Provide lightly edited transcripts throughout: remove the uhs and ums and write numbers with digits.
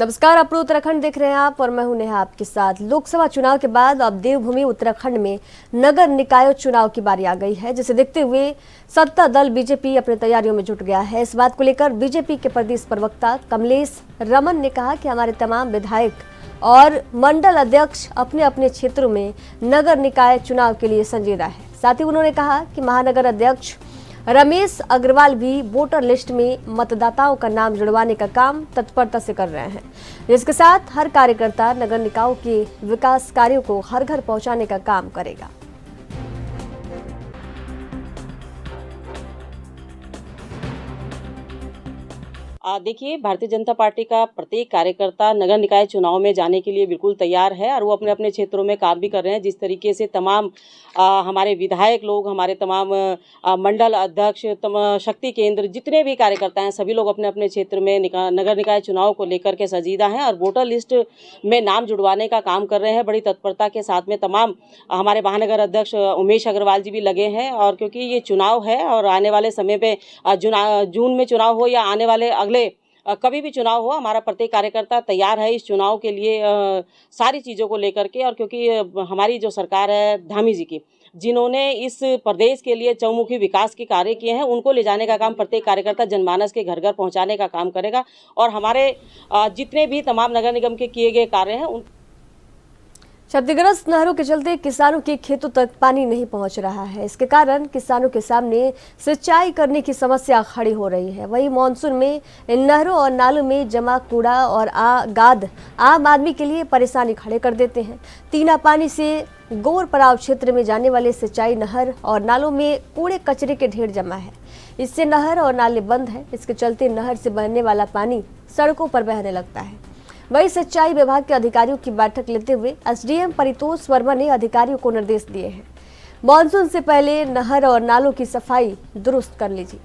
नमस्कार, आप उत्तराखंड देख रहे हैं आप और मैं हूं नेहा आपके साथ। लोकसभा चुनाव के बाद अब देवभूमि उत्तराखंड में नगर निकाय चुनाव की बारी आ गई है, जिसे देखते हुए सत्ता दल बीजेपी अपनी तैयारियों में जुट गया है। इस बात को लेकर बीजेपी के प्रदेश प्रवक्ता कमलेश रमन ने कहा कि हमारे तमाम विधायक और मंडल अध्यक्ष अपने अपने क्षेत्रों में नगर निकाय चुनाव के लिए संजीदा है। साथ ही उन्होंने कहा कि महानगर अध्यक्ष रमेश अग्रवाल भी वोटर लिस्ट में मतदाताओं का नाम जुड़वाने का काम तत्परता से कर रहे हैं, जिसके साथ हर कार्यकर्ता नगर निकायों के विकास कार्यों को हर घर पहुंचाने का काम करेगा। देखिए, भारतीय जनता पार्टी का प्रत्येक कार्यकर्ता नगर निकाय चुनाव में जाने के लिए बिल्कुल तैयार है और वो अपने अपने क्षेत्रों में काम भी कर रहे हैं। जिस तरीके से तमाम हमारे विधायक लोग, हमारे तमाम मंडल अध्यक्ष, शक्ति केंद्र, जितने भी कार्यकर्ता हैं, सभी लोग अपने अपने क्षेत्र में नगर निकाय चुनाव को लेकर के संजीदा हैं और वोटर लिस्ट में नाम जुड़वाने का काम कर रहे हैं बड़ी तत्परता के साथ में। तमाम हमारे महानगर अध्यक्ष उमेश अग्रवाल जी भी लगे हैं और क्योंकि ये चुनाव है और आने वाले समय पे जून में चुनाव हो या आने वाले कभी भी चुनाव हो, हमारा प्रत्येक कार्यकर्ता तैयार है इस चुनाव के लिए सारी चीज़ों को लेकर के। और क्योंकि हमारी जो सरकार है धामी जी की, जिन्होंने इस प्रदेश के लिए चौमुखी विकास के कार्य किए हैं, उनको ले जाने का काम प्रत्येक कार्यकर्ता जनमानस के घर घर पहुंचाने का काम करेगा। और हमारे जितने भी तमाम नगर निगम के किए गए कार्य हैं उन क्षतिग्रस्त नहरों के चलते किसानों के खेतों तक पानी नहीं पहुंच रहा है। इसके कारण किसानों के सामने सिंचाई करने की समस्या खड़ी हो रही है। वहीं मानसून में इन नहरों और नालों में जमा कूड़ा और गाद आम आदमी के लिए परेशानी खड़े कर देते हैं। तीना पानी से गोर पड़ाव क्षेत्र में जाने वाले सिंचाई नहर और नालों में कूड़े कचरे के ढेर जमा है। इससे नहर और नाले बंद हैं। इसके चलते नहर से बहने वाला पानी सड़कों पर बहने लगता है। वही सिंचाई विभाग के अधिकारियों की बैठक लेते हुए एसडीएम परितोष वर्मा ने अधिकारियों को निर्देश दिए हैं, मानसून से पहले नहर और नालों की सफाई दुरुस्त कर लीजिए।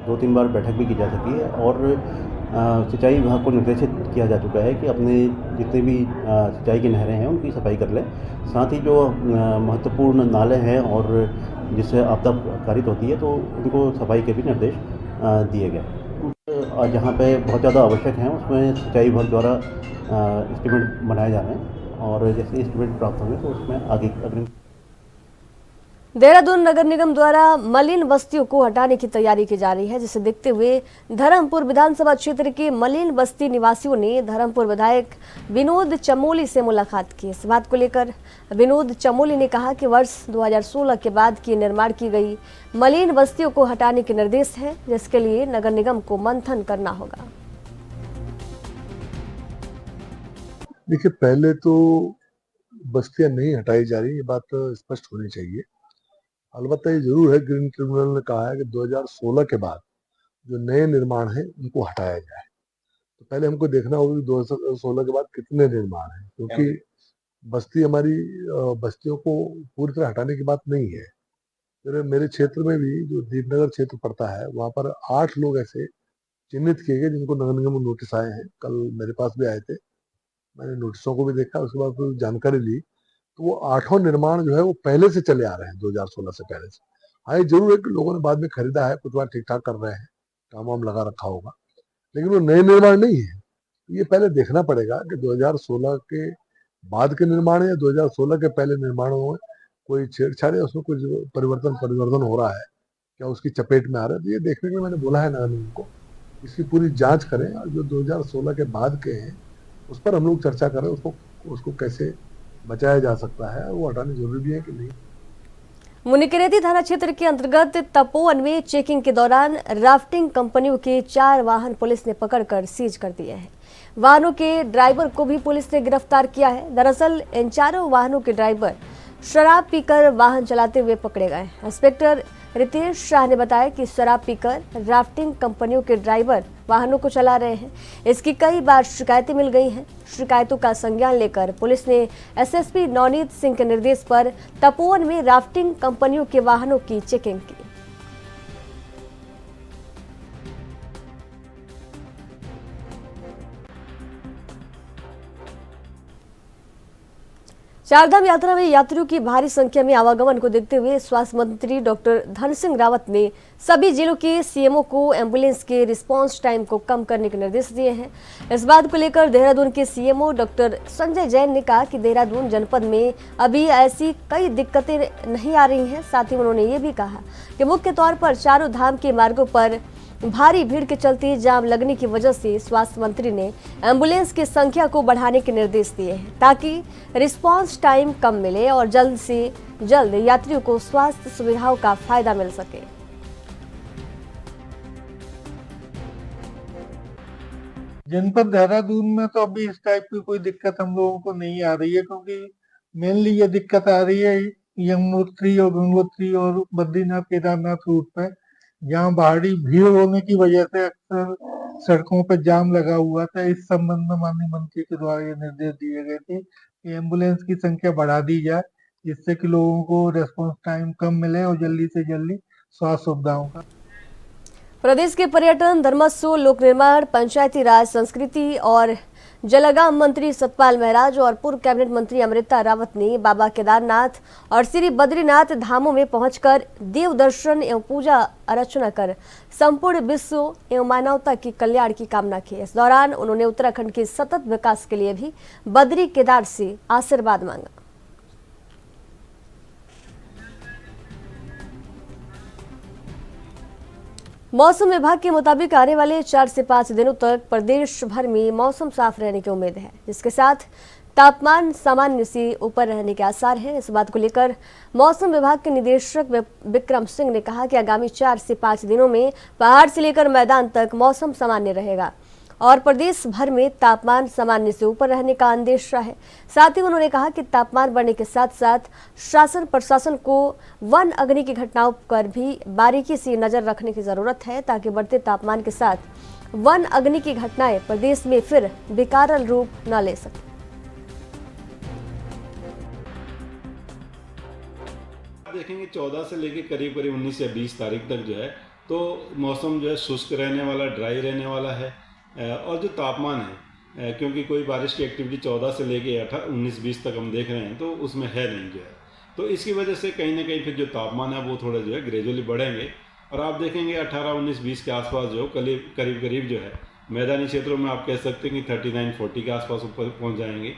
2-3 बार बैठक भी की जा चुकी है और सिंचाई विभाग को निर्देशित किया जा चुका है कि अपने जितने भी सिंचाई की नहरें हैं उनकी सफाई कर लें। साथ ही जो महत्वपूर्ण नाले हैं और जिससे आपदा कारित होती है तो उनको सफाई के भी निर्देश दिए गए। जहाँ पे बहुत ज़्यादा आवश्यक हैं उसमें सिंचाई विभाग द्वारा एस्टीमेट बनाए जा रहे हैं और जैसे एस्टीमेट प्राप्त होंगे तो उसमें आगे अग्रिम। देहरादून नगर निगम द्वारा मलिन बस्तियों को हटाने की तैयारी की जा रही है, जिसे देखते हुए धर्मपुर विधानसभा क्षेत्र के मलिन बस्ती निवासियों ने धर्मपुर विधायक विनोद चमोली से मुलाकात की। इस बात को लेकर विनोद चमोली ने कहा कि वर्ष 2016 के बाद की निर्माण की गई मलिन बस्तियों को हटाने के निर्देश है, जिसके लिए नगर निगम को मंथन करना होगा। देखिए, पहले तो बस्तियां नहीं हटाई जा रही, ये बात स्पष्ट होनी चाहिए। अलबत्ता ये जरूर है, ग्रीन ट्रिब्यूनल ने कहा है कि 2016 के बाद जो नए निर्माण है उनको हटाया जाए। तो पहले हमको देखना होगा कि 2016 के बाद कितने निर्माण हैं, क्योंकि बस्ती हमारी बस्तियों को पूरी तरह हटाने की बात नहीं है। मेरे क्षेत्र में भी जो दीपनगर क्षेत्र पड़ता है वहां पर 8 लोग ऐसे चिन्हित किए गए जिनको नगर निगम में नोटिस आए हैं। कल मेरे पास भी आए थे, मैंने नोटिसों को भी देखा, उसके बाद फिर जानकारी ली तो वो 8 निर्माण जो है वो पहले से चले आ रहे हैं, 2016 से पहले से। हाँ, ये जरूर है कि लोगों ने बाद में खरीदा है, कुछ बार ठीक ठाक कर रहे हैं, काम वाम लगा रखा होगा, लेकिन वो नए निर्माण नहीं है। ये पहले देखना पड़ेगा कि 2016 के बाद के निर्माण या 2016 के पहले निर्माणों में कोई छेड़छाड़ या उसमें कुछ परिवर्तन हो रहा है क्या, उसकी चपेट में आ रहा है। तो ये देखने के लिए मैंने बोला है नगर निगम को, इसकी पूरी जांच करें और जो 2016 के बाद के हैं उस पर हम लोग चर्चा करें, उसको कैसे बचाया जा सकता है, वो हटाना जरूरी भी है कि नहीं। मुनिकरेती थाना क्षेत्र के अंतर्गत तपोवन में चेकिंग के दौरान राफ्टिंग कंपनियों के 4 वाहन पुलिस ने पकड़कर सीज कर दिए हैं। वाहनों के ड्राइवर को भी पुलिस ने गिरफ्तार किया है। दरअसल इन चारों वाहनों के ड्राइवर शराब पीकर वाहन चलाते हुए पकड़े गए। इंस्पेक्टर रितेश शाह ने बताया कि शराब पीकर राफ्टिंग कंपनियों के ड्राइवर वाहनों को चला रहे हैं। इसकी कई बार शिकायतें मिल गई हैं। शिकायतों का संज्ञान लेकर पुलिस ने एसएसपी नवनीत सिंह के निर्देश पर तपोवन में राफ्टिंग कंपनियों के वाहनों की चेकिंग की। चारधाम यात्रा में यात्रियों की भारी संख्या में आवागमन को देखते हुए स्वास्थ्य मंत्री डॉक्टर धन सिंह रावत ने सभी जिलों के सीएमओ को एम्बुलेंस के रिस्पांस टाइम को कम करने के निर्देश दिए हैं। इस बात को लेकर देहरादून के सीएमओ डॉक्टर संजय जैन ने कहा कि देहरादून जनपद में अभी ऐसी कई दिक्कतें नहीं आ रही हैं। साथ ही उन्होंने ये भी कहा कि मुख्य तौर पर चारों धाम के मार्गों पर भारी भीड़ के चलते जाम लगने की वजह से स्वास्थ्य मंत्री ने एम्बुलेंस की संख्या को बढ़ाने के निर्देश दिए हैं ताकि रिस्पांस टाइम कम मिले और जल्द से जल्द यात्रियों को स्वास्थ्य सुविधाओं का फायदा मिल सके। जनपद देहरादून में तो अभी इस टाइप की कोई दिक्कत हम लोगों को नहीं आ रही है, क्योंकि मेनली ये दिक्कत आ रही है यमुनोत्री और गंगोत्री और बद्रीनाथ केदारनाथ रूट पे, जहाँ भारी भीड़ होने की वजह से अक्सर सड़कों पर जाम लगा हुआ था। इस संबंध में माननीय मंत्री के द्वारा ये निर्देश दिए गए थे कि एम्बुलेंस की संख्या बढ़ा दी जाए, जिससे कि लोगों को रेस्पॉन्स टाइम कम मिले और जल्दी से जल्दी स्वास्थ्य सुविधाओं का। प्रदेश के पर्यटन, धर्मस्व, लोक निर्माण, पंचायती राज, संस्कृति और जलगांव मंत्री सतपाल महाराज और पूर्व कैबिनेट मंत्री अमृता रावत ने बाबा केदारनाथ और श्री बद्रीनाथ धामों में पहुंचकर देव दर्शन एवं पूजा अर्चना कर संपूर्ण विश्व एवं मानवता की कल्याण की कामना की। इस दौरान उन्होंने उत्तराखंड के सतत विकास के लिए भी बद्री केदार से आशीर्वाद मांगा। मौसम विभाग के मुताबिक आने वाले 4 से 5 दिनों तक प्रदेश भर में मौसम साफ रहने की उम्मीद है, जिसके साथ तापमान सामान्य से ऊपर रहने के आसार हैं। इस बात को लेकर मौसम विभाग के निदेशक विक्रम सिंह ने कहा कि आगामी 4 से 5 दिनों में पहाड़ से लेकर मैदान तक मौसम सामान्य रहेगा और प्रदेश भर में तापमान सामान्य से ऊपर रहने का अंदेशा है। साथ ही उन्होंने कहा कि तापमान बढ़ने के साथ साथ शासन प्रशासन को वन अग्नि की घटनाओं पर भी बारीकी से नजर रखने की जरूरत है, ताकि बढ़ते तापमान के साथ वन अग्नि की घटनाएं प्रदेश में फिर विकराल रूप न ले सके। देखेंगे 14 से लेकर करीब 19 या 20 तारीख तक जो है तो मौसम जो है शुष्क रहने वाला, ड्राई रहने वाला है। और जो तापमान है, क्योंकि कोई बारिश की एक्टिविटी 14 से लेके 19-20 तक हम देख रहे हैं तो उसमें है नहीं जो है, तो इसकी वजह से कहीं ना कहीं फिर जो तापमान है वो थोड़ा जो है ग्रेजुअली बढ़ेंगे। और आप देखेंगे 18-19-20 के आसपास जो करीब जो है मैदानी क्षेत्रों में आप कह सकते हैं कि 39-40 के आसपास ऊपर पहुँच जाएंगे।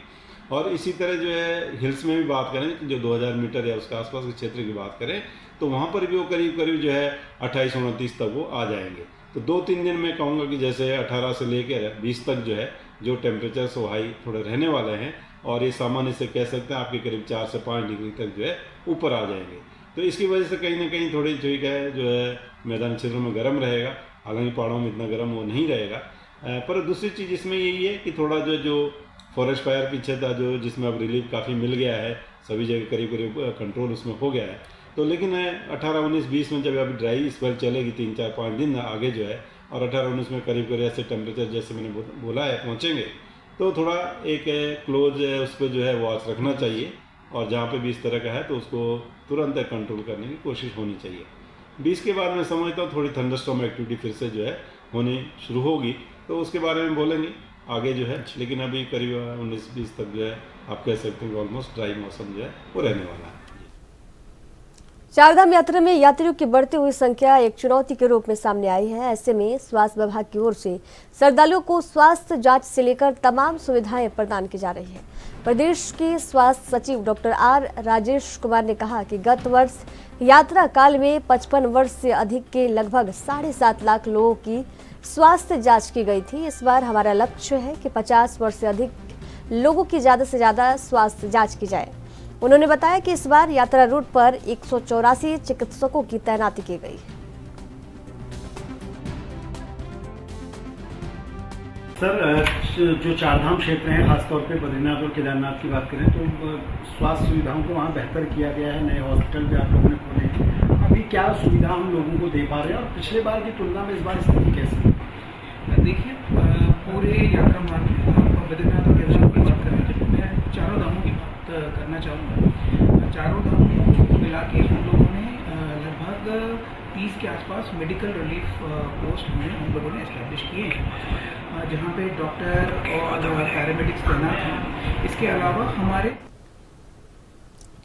और इसी तरह जो है हिल्स में भी बात करें, जो 2000 मीटर या उसके आसपास के क्षेत्र की बात करें तो वहाँ पर भी वो करीब जो है 28-29 तक वो आ जाएंगे। तो 2-3 दिन में कहूँगा कि जैसे 18 से लेकर 20 तक जो है जो टेम्परेचर सो हाई थोड़े रहने वाले हैं और ये सामान्य से कह सकते हैं आपके करीब 4 से 5 डिग्री तक जो है ऊपर आ जाएंगे। तो इसकी वजह से कहीं ना कहीं थोड़ी ठीक है जो है मैदानी क्षेत्रों में गर्म रहेगा, हालांकि पहाड़ों में इतना गर्म वो नहीं रहेगा। पर दूसरी चीज़ इसमें यही है कि थोड़ा जो फॉरेस्ट फायर पीछे था जो जिसमें अब रिलीफ काफ़ी मिल गया है, सभी जगह करीब कंट्रोल उसमें हो गया है। तो लेकिन 18-19-20 में जब अभी ड्राई स्पेल चलेगी 3-4-5 दिन आगे जो है और 18-19 में करीब ऐसे टेम्परेचर जैसे मैंने बोला है पहुँचेंगे, तो थोड़ा एक क्लोज उस पर जो है वॉच रखना चाहिए और जहाँ पे भी इस तरह का है तो उसको तुरंत कंट्रोल करने की कोशिश होनी चाहिए। 20 के बाद मैं समझता हूँ थोड़ी थंडरस्टॉर्म एक्टिविटी फिर से जो है होनी शुरू होगी, तो उसके बारे में बोलेंगे आगे जो है। लेकिन अभी करीब 19-20 तक जो है आप कह सकते हैं ऑलमोस्ट ड्राई मौसम जो है वो रहने वाला है। चारधाम यात्रा में यात्रियों की बढ़ती हुई संख्या एक चुनौती के रूप में सामने आई है। ऐसे में स्वास्थ्य विभाग की ओर से श्रद्धालुओं को स्वास्थ्य जांच से लेकर तमाम सुविधाएं प्रदान की जा रही है। प्रदेश के स्वास्थ्य सचिव डॉक्टर आर राजेश कुमार ने कहा कि गत वर्ष यात्रा काल में 55 वर्ष से अधिक के लगभग 7.5 लाख लोगों की स्वास्थ्य जाँच की गई थी। इस बार हमारा लक्ष्य है कि 50 वर्ष से अधिक लोगों की ज़्यादा से ज़्यादा स्वास्थ्य जाँच की जाए। उन्होंने बताया कि इस बार यात्रा रूट पर 184 चिकित्सकों की तैनाती की गई है। सर, जो चारधाम क्षेत्र हैं खासतौर पे बद्रीनाथ और केदारनाथ की बात करें तो स्वास्थ्य सुविधाओं को वहाँ बेहतर किया गया है। नए हॉस्पिटल भी आप लोगों ने खोले हैं। अभी क्या सुविधा हम लोगों को दे पा रहे हैं और पिछले बार की तुलना में इस बार स्थिति कैसी है? देखिए, पूरे यात्रा मार्ग में बद्रीनाथ और केदारनाथ की बात करें तो मैं चारों धामों की बात करना चाहूँगा। चारों धामों को मिला के हम लोगों ने लगभग 30 के आसपास मेडिकल रिलीफ पोस्ट में हम लोगों ने एस्टैब्लिश किए हैं, जहाँ पे डॉक्टर और पैरामेडिक्स तैनात हैं। इसके अलावा हमारे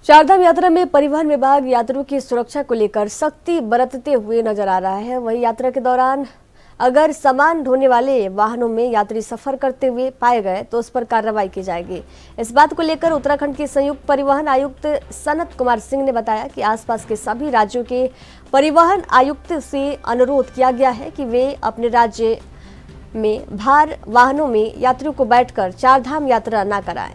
चारधाम यात्रा में परिवहन विभाग यात्रियों की सुरक्षा को लेकर सख्ती बरतते हुए नजर आ रहा है। वहीं यात्रा के दौरान अगर सामान ढोने वाले वाहनों में यात्री सफर करते हुए पाए गए तो उस पर कार्रवाई की जाएगी। इस बात को लेकर उत्तराखंड के संयुक्त परिवहन आयुक्त सनत कुमार सिंह ने बताया कि आसपास के सभी राज्यों के परिवहन आयुक्त से अनुरोध किया गया है कि वे अपने राज्य में भार वाहनों में यात्रियों को बैठकर चारधाम यात्रा न कराएं।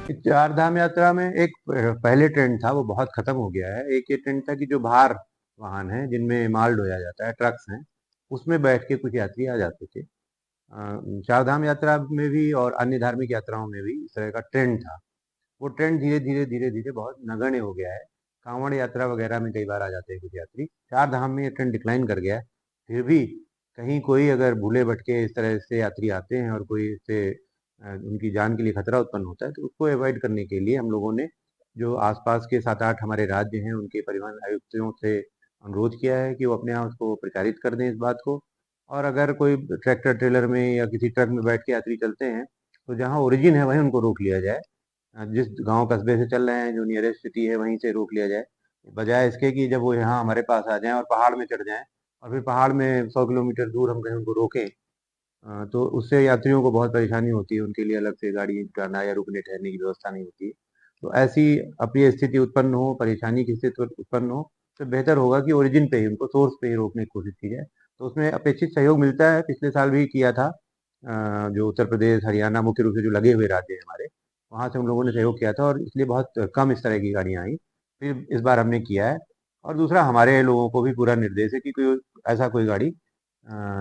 चारधाम यात्रा में एक पहले ट्रेंड था, वो बहुत खत्म हो गया है। एक ये ट्रेंड था कि जो भार वाहन है जिनमें माल ढोया जाता है, ट्रक्स हैं, उसमें बैठ के कुछ यात्री आ जाते थे। चारधाम यात्रा में भी और अन्य धार्मिक यात्राओं में भी इस तरह का ट्रेंड था। वो ट्रेंड धीरे धीरे बहुत नगण्य हो गया है। कांवड़ यात्रा वगैरह में कई बार आ जाते हैं कुछ यात्री। चारधाम में ये ट्रेंड डिक्लाइन कर गया है। फिर भी कहीं कोई अगर भूले भटके इस तरह से यात्री आते हैं और कोई इससे उनकी जान के लिए खतरा उत्पन्न होता है, तो उसको अवॉइड करने के लिए हम लोगों ने जो आसपास के 7-8 हमारे राज्य हैं उनके परिवहन आयुक्तों से अनुरोध किया है कि वो अपने आप उसको प्रचारित कर दें इस बात को। और अगर कोई ट्रैक्टर ट्रेलर में या किसी ट्रक में बैठ के यात्री चलते हैं तो जहाँ ओरिजिन है वहीं उनको रोक लिया जाए। जिस गांव कस्बे से चल रहे हैं, जो नियरेस्ट सिटी है, वहीं से रोक लिया जाए, बजाय इसके कि जब वो यहाँ हमारे पास आ जाएं और पहाड़ में चढ़ जाएं और फिर पहाड़ में 100 किलोमीटर दूर हम कहीं उनको रोकें। तो उससे यात्रियों को बहुत परेशानी होती है, उनके लिए अलग से गाड़ी करना या रुकने ठहरने की व्यवस्था नहीं होती है। तो ऐसी अप्रिय स्थिति उत्पन्न हो, परेशानी की स्थिति उत्पन्न हो, तो बेहतर होगा कि ओरिजिन पे ही, उनको सोर्स पे ही रोकने की कोशिश की जाए। तो उसमें अपेक्षित सहयोग मिलता है। पिछले साल भी किया था। जो उत्तर प्रदेश, हरियाणा मुख्य रूप से जो लगे हुए राज्य हैं हमारे, वहाँ से हम लोगों ने सहयोग किया था और इसलिए बहुत कम इस तरह की गाड़ियाँ आई। फिर इस बार हमने किया है। और दूसरा, हमारे लोगों को भी पूरा निर्देश है कि कोई ऐसा कोई गाड़ी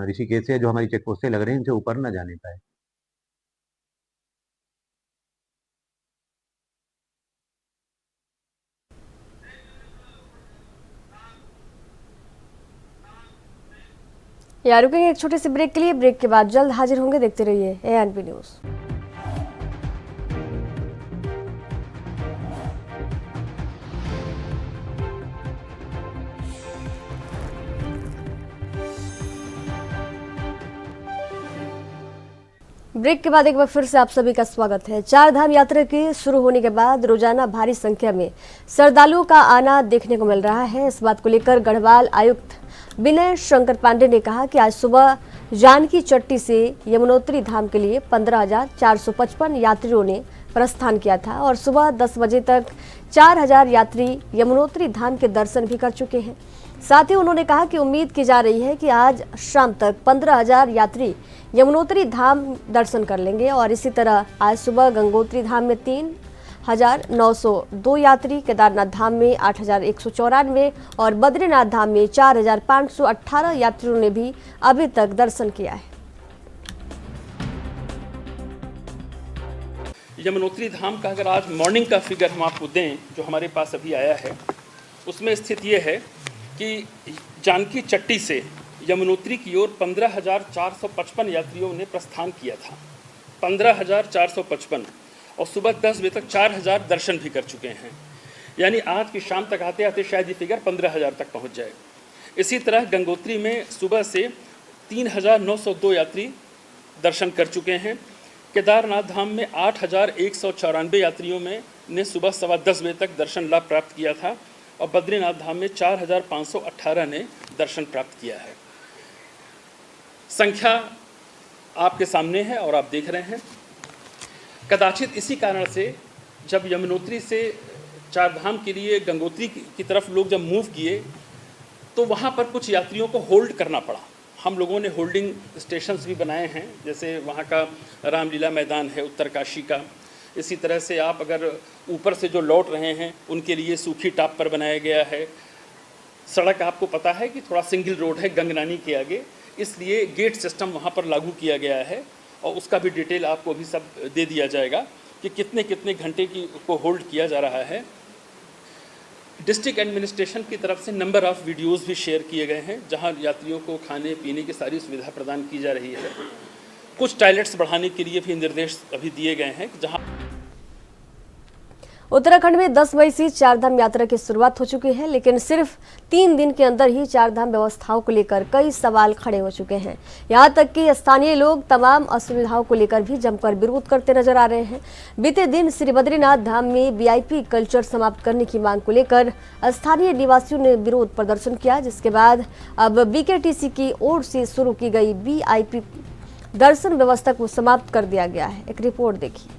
ऋषिकेश से जो हमारी चेक पोस्ट से लग रहे हैं, इनसे ऊपर न जाने पाए। यहाँ रुकेंगे एक छोटे से ब्रेक के लिए। ब्रेक के बाद जल्द हाजिर होंगे। देखते रहिए ANP न्यूज़। ब्रेक के बाद एक बार फिर से आप सभी का स्वागत है। चारधाम यात्रा के शुरू होने के बाद रोजाना भारी संख्या में श्रद्धालुओं का आना देखने को मिल रहा है। इस बात को लेकर गढ़वाल आयुक्त विनय शंकर पांडे ने कहा कि आज सुबह जानकी चट्टी से यमुनोत्री धाम के लिए 15,455 यात्रियों ने प्रस्थान किया था और सुबह 10 बजे तक 4,000 यात्री यमुनोत्री धाम के दर्शन भी कर चुके हैं। साथ ही उन्होंने कहा कि उम्मीद की जा रही है कि आज शाम तक 15,000 यात्री यमुनोत्री धाम दर्शन कर लेंगे और इसी तरह आज सुबह गंगोत्री धाम में 3,902 यात्री, केदारनाथ धाम में 8,194 और बद्रीनाथ धाम में 4,518 यात्रियों ने भी अभी तक दर्शन किया है। यमुनोत्री धाम का अगर आज मॉर्निंग का फिगर हम आपको दें जो हमारे पास अभी आया है, उसमें स्थिति ये है कि जानकी चट्टी से यमुनोत्री की ओर 15,455 यात्रियों ने प्रस्थान किया था। 15,455 और सुबह 10 बजे तक 4,000 दर्शन भी कर चुके हैं। यानी आज की शाम तक आते आते शायद ये फिगर 15,000 तक पहुंच जाए। इसी तरह गंगोत्री में सुबह से 3,902 यात्री दर्शन कर चुके हैं। केदारनाथ धाम में 8,194 यात्रियों ने सुबह 10:15 बजे तक दर्शन लाभ प्राप्त किया था और बद्रीनाथ धाम में 4,518 ने दर्शन प्राप्त किया है। संख्या आपके सामने है और आप देख रहे हैं। कदाचित इसी कारण से जब यमुनोत्री से चारधाम के लिए गंगोत्री की तरफ लोग जब मूव किए तो वहाँ पर कुछ यात्रियों को होल्ड करना पड़ा। हम लोगों ने होल्डिंग स्टेशंस भी बनाए हैं, जैसे वहाँ का रामलीला मैदान है उत्तरकाशी का। इसी तरह से आप अगर ऊपर से जो लौट रहे हैं उनके लिए सूखी टाप पर बनाया गया है। सड़क आपको पता है कि थोड़ा सिंगल रोड है गंगनानी के आगे, इसलिए गेट सिस्टम वहाँ पर लागू किया गया है और उसका भी डिटेल आपको भी सब दे दिया जाएगा कि कितने कितने घंटे को होल्ड किया जा रहा है। डिस्ट्रिक्ट एडमिनिस्ट्रेशन की तरफ से नंबर ऑफ़ वीडियोस भी शेयर किए गए हैं जहां यात्रियों को खाने पीने की सारी सुविधा प्रदान की जा रही है। कुछ टॉयलेट्स बढ़ाने के लिए भी निर्देश अभी दिए गए हैं जहां उत्तराखंड में 10 मई से चारधाम यात्रा की शुरुआत हो चुकी है, लेकिन सिर्फ 3 दिन के अंदर ही चारधाम व्यवस्थाओं को लेकर कई सवाल खड़े हो चुके हैं। यहां तक कि स्थानीय लोग तमाम असुविधाओं को लेकर भी जमकर विरोध करते नजर आ रहे हैं। बीते दिन श्री बद्रीनाथ धाम में वीआईपी कल्चर समाप्त करने की मांग को लेकर स्थानीय निवासियों ने विरोध प्रदर्शन किया, जिसके बाद अब बीकेटीसी की ओर से शुरू की गई वीआईपी दर्शन व्यवस्था को समाप्त कर दिया गया है। एक रिपोर्ट देखिए।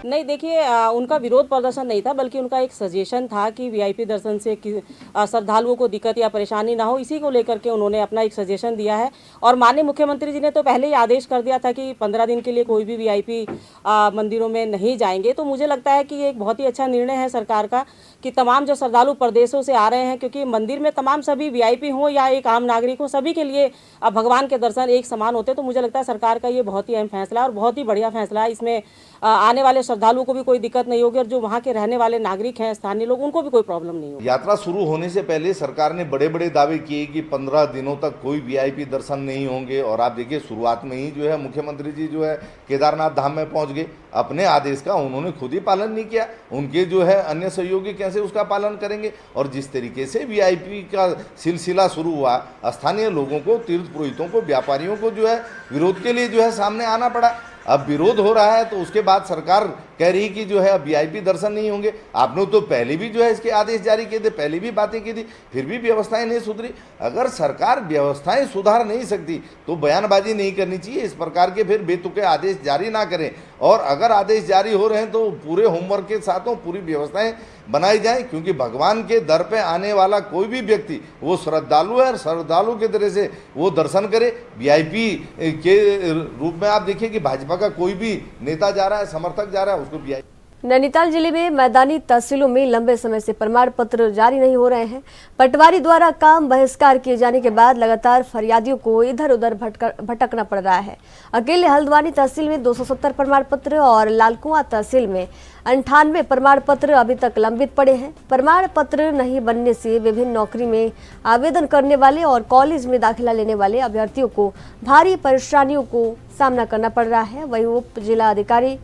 नहीं, देखिए उनका विरोध प्रदर्शन नहीं था, बल्कि उनका एक सजेशन था कि वीआईपी दर्शन से श्रद्धालुओं को दिक्कत या परेशानी ना हो, इसी को लेकर के उन्होंने अपना एक सजेशन दिया है। और माननीय मुख्यमंत्री जी ने तो पहले ही आदेश कर दिया था कि 15 दिन के लिए कोई भी वीआईपी मंदिरों में नहीं जाएंगे। तो मुझे लगता है कि ये एक बहुत ही अच्छा निर्णय है सरकार का कि तमाम जो श्रद्धालु प्रदेशों से आ रहे हैं, क्योंकि मंदिर में तमाम सभी वीआईपी हों या एक आम नागरिक हो, सभी के लिए भगवान के दर्शन एक समान होते हैं। तो मुझे लगता है सरकार का ये बहुत ही अहम फैसला है और बहुत ही बढ़िया फैसला है। इसमें आने वाले श्रद्धालुओं को भी कोई दिक्कत नहीं होगी और जो वहाँ के रहने वाले नागरिक हैं, स्थानीय लोग, उनको भी कोई प्रॉब्लम नहीं होगी। यात्रा शुरू होने से पहले सरकार ने बड़े बड़े दावे किए कि 15 दिनों तक कोई वीआईपी दर्शन नहीं होंगे। और आप देखिए शुरुआत में ही जो है मुख्यमंत्री जी जो है केदारनाथ धाम में पहुंच गए। अपने आदेश का उन्होंने खुद ही पालन नहीं किया, उनके जो है अन्य सहयोगी कैसे उसका पालन करेंगे। और जिस तरीके से वीआईपी का सिलसिला शुरू हुआ, स्थानीय लोगों को, तीर्थ पुरोहितों को, व्यापारियों को जो है विरोध के लिए जो है सामने आना पड़ा। अब विरोध हो रहा है तो उसके बाद सरकार कह रही कि जो है अब वीआईपी दर्शन नहीं होंगे। आपने तो पहले भी जो है इसके आदेश जारी किए थे, पहले भी बातें की थी, फिर भी व्यवस्थाएं नहीं सुधरी। अगर सरकार व्यवस्थाएं सुधार नहीं सकती तो बयानबाजी नहीं करनी चाहिए, इस प्रकार के फिर बेतुके आदेश जारी ना करें। और अगर आदेश जारी हो रहे हैं तो पूरे होमवर्क के साथ पूरी व्यवस्थाएं बनाई जाए, क्योंकि भगवान के दर पे आने वाला कोई भी व्यक्ति वो श्रद्धालु है और श्रद्धालु के तरह से वो दर्शन करे। वीआईपी के रूप में आप देखिए कि भाजपा का कोई भी नेता जा रहा है, समर्थक जा रहा है, उसको वीआईपी। नैनीताल जिले में मैदानी तहसीलों में लंबे समय से प्रमाण पत्र जारी नहीं हो रहे हैं। पटवारी द्वारा काम बहिष्कार किए जाने के बाद लगातार फरियादियों को इधर उधर भटकना पड़ रहा है। अकेले हल्द्वानी तहसील में 270 प्रमाण पत्र और लालकुआं तहसील में 98 प्रमाण पत्र अभी तक लंबित पड़े हैं। प्रमाण पत्र नहीं बनने से विभिन्न नौकरी में आवेदन करने वाले और कॉलेज में दाखिला लेने वाले अभ्यर्थियों को भारी परेशानियों को सामना करना पड़ रहा है। वहीं उप जिला अधिकारी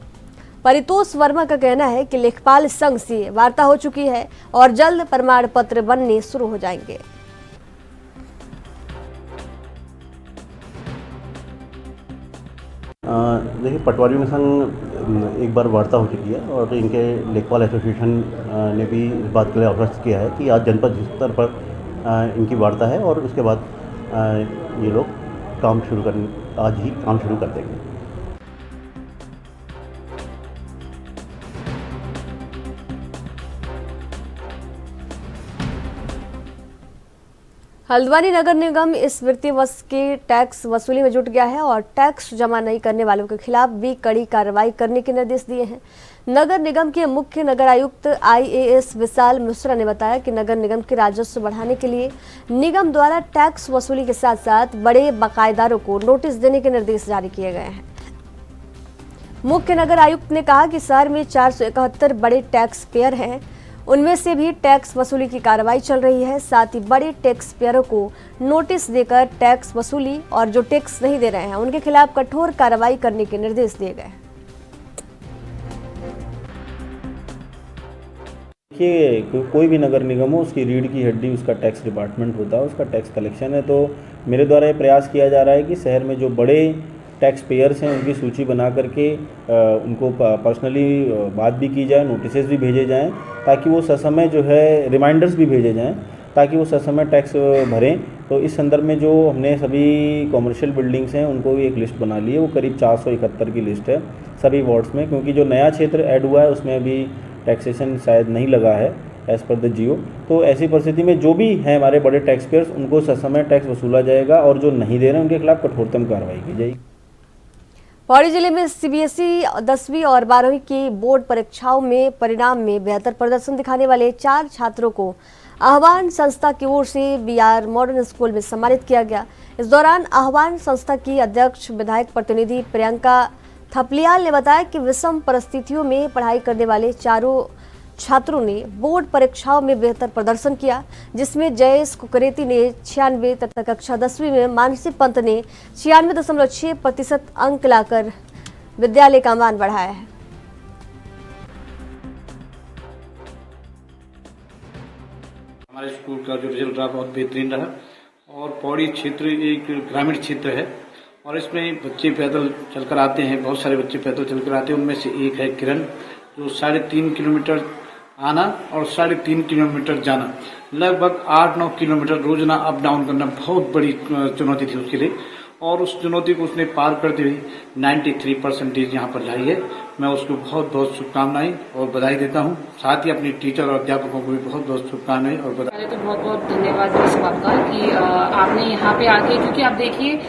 परितोष वर्मा का कहना है कि लेखपाल संघ से वार्ता हो चुकी है और जल्द प्रमाण पत्र बनने शुरू हो जाएंगे। देखिए, पटवारियों के संग एक बार वार्ता हो चुकी है और इनके लेखपाल एसोसिएशन ने भी इस बात के लिए आश्वस्त किया है कि आज जनपद स्तर पर इनकी वार्ता है और उसके बाद ये लोग आज ही काम शुरू कर देंगे। हल्द्वानी नगर निगम इस वित्तीय वर्ष के टैक्स वसूली में जुट गया है और टैक्स जमा नहीं करने वालों के खिलाफ भी कड़ी कार्रवाई करने के निर्देश दिए हैं। नगर निगम के मुख्य नगर आयुक्त IAS विशाल मिश्रा ने बताया कि नगर निगम के राजस्व बढ़ाने के लिए निगम द्वारा टैक्स वसूली के साथ साथ बड़े बकायेदारों को नोटिस देने के निर्देश जारी किए गए हैं। मुख्य नगर आयुक्त ने कहा कि शहर में 471 बड़े टैक्स पेयर हैं, उनमें से भी टैक्स वसूली की कार्रवाई चल रही है। साथ ही बड़े टैक्स पेयरों को नोटिस देकर टैक्स वसूली और जो टैक्स नहीं दे रहे हैं उनके खिलाफ कठोर कार्रवाई करने के निर्देश दिए गए हैं। देखिए, कोई भी नगर निगम हो, उसकी रीढ़ की हड्डी उसका टैक्स डिपार्टमेंट होता है, उसका टैक्स कलेक्शन है। तो मेरे द्वारा ये प्रयास किया जा रहा है कि शहर में जो बड़े टैक्स पेयर्स हैं उनकी सूची बना करके उनको पर्सनली बात भी की जाए, नोटिसेस भी भेजे जाएं, ताकि वो ससमय जो है रिमाइंडर्स भी भेजे जाएं, ताकि वो ससमय टैक्स भरें। तो इस संदर्भ में जो हमने सभी कॉमर्शियल बिल्डिंग्स हैं उनको भी एक लिस्ट बना ली है। वो करीब 471 की लिस्ट है सभी वार्ड्स में, क्योंकि जो नया क्षेत्र ऐड हुआ है उसमें अभी टैक्सेशन शायद नहीं लगा है एज़ पर द जियो। तो ऐसी परिस्थिति में जो भी हैं हमारे बड़े टैक्स पेयर्स, उनको ससमय टैक्स वसूला जाएगा और जो नहीं दे रहे हैं उनके खिलाफ कठोरतम कार्रवाई की जाएगी। पौड़ी जिले में CBSE 10वीं और 12वीं की बोर्ड परीक्षाओं में परिणाम में बेहतर प्रदर्शन दिखाने वाले 4 छात्रों को आह्वान संस्था की ओर से BR मॉडर्न स्कूल में सम्मानित किया गया। इस दौरान आह्वान संस्था की अध्यक्ष विधायक प्रतिनिधि प्रियंका थपलियाल ने बताया कि विषम परिस्थितियों में पढ़ाई करने वाले 4 छात्रों ने बोर्ड परीक्षाओं में बेहतर प्रदर्शन किया, जिसमें जयेश कुकरेती ने 96 तथा कक्षा 10वीं में मानसी पंत ने 96.6% अंक लाकर विद्यालय का मान बढ़ाया है। हमारे स्कूल का जो रिजल्ट रहा बहुत बेहतरीन रहा और पौड़ी क्षेत्र एक ग्रामीण क्षेत्र है और इसमें बच्चे पैदल चलकर आते हैं, बहुत सारे बच्चे पैदल चलकर आते हैं। उनमें से एक है किरण जो 3.5 किलोमीटर आना और 3.5 किलोमीटर जाना, लगभग 8-9 किलोमीटर रोजाना अप डाउन करना बहुत बड़ी चुनौती थी उसके लिए और उस चुनौती को उसने पार करते हुए 93% यहाँ पर लाई है। मैं उसको बहुत बहुत शुभकामनाएं और बधाई देता हूँ। साथ ही अपने टीचर और अध्यापकों को भी बहुत बहुत शुभकामनाएं और बधाई। पहले तो बहुत बहुत धन्यवाद आपका कि आपने यहाँ पे आके, क्योंकि आप देखिए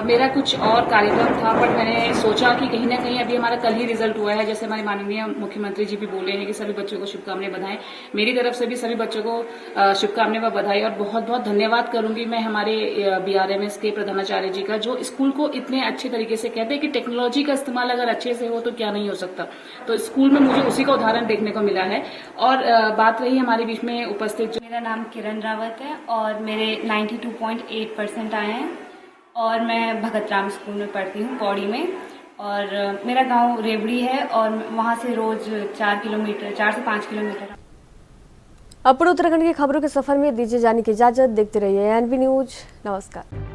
मेरा कुछ और कार्यक्रम था बट मैंने सोचा कि कहीं ना कहीं अभी हमारा कल ही रिजल्ट हुआ है, जैसे हमारे माननीय मुख्यमंत्री जी भी बोले हैं कि सभी बच्चों को शुभकामनाएं बधाएं। मेरी तरफ से भी सभी बच्चों को शुभकामनाएं व बधाई और बहुत बहुत धन्यवाद करूंगी मैं हमारे BRMS के प्रधानाचार्य जी का, जो स्कूल को इतने अच्छे तरीके से कहते हैं कि टेक्नोलॉजी का इस्तेमाल अगर अच्छे से हो तो क्या नहीं हो सकता। तो स्कूल में मुझे उसी का उदाहरण देखने को मिला है। और बात रही हमारे बीच में उपस्थित, मेरा नाम किरण रावत है और मेरे 92.8% आए हैं और मैं भगत राम स्कूल में पढ़ती हूँ पौड़ी में और मेरा गांव रेवड़ी है और वहाँ से रोज 4 से 5 किलोमीटर। अब उत्तराखंड की खबरों के सफर में दीजिए जाने की इजाजत। देखते रहिए NV न्यूज। नमस्कार।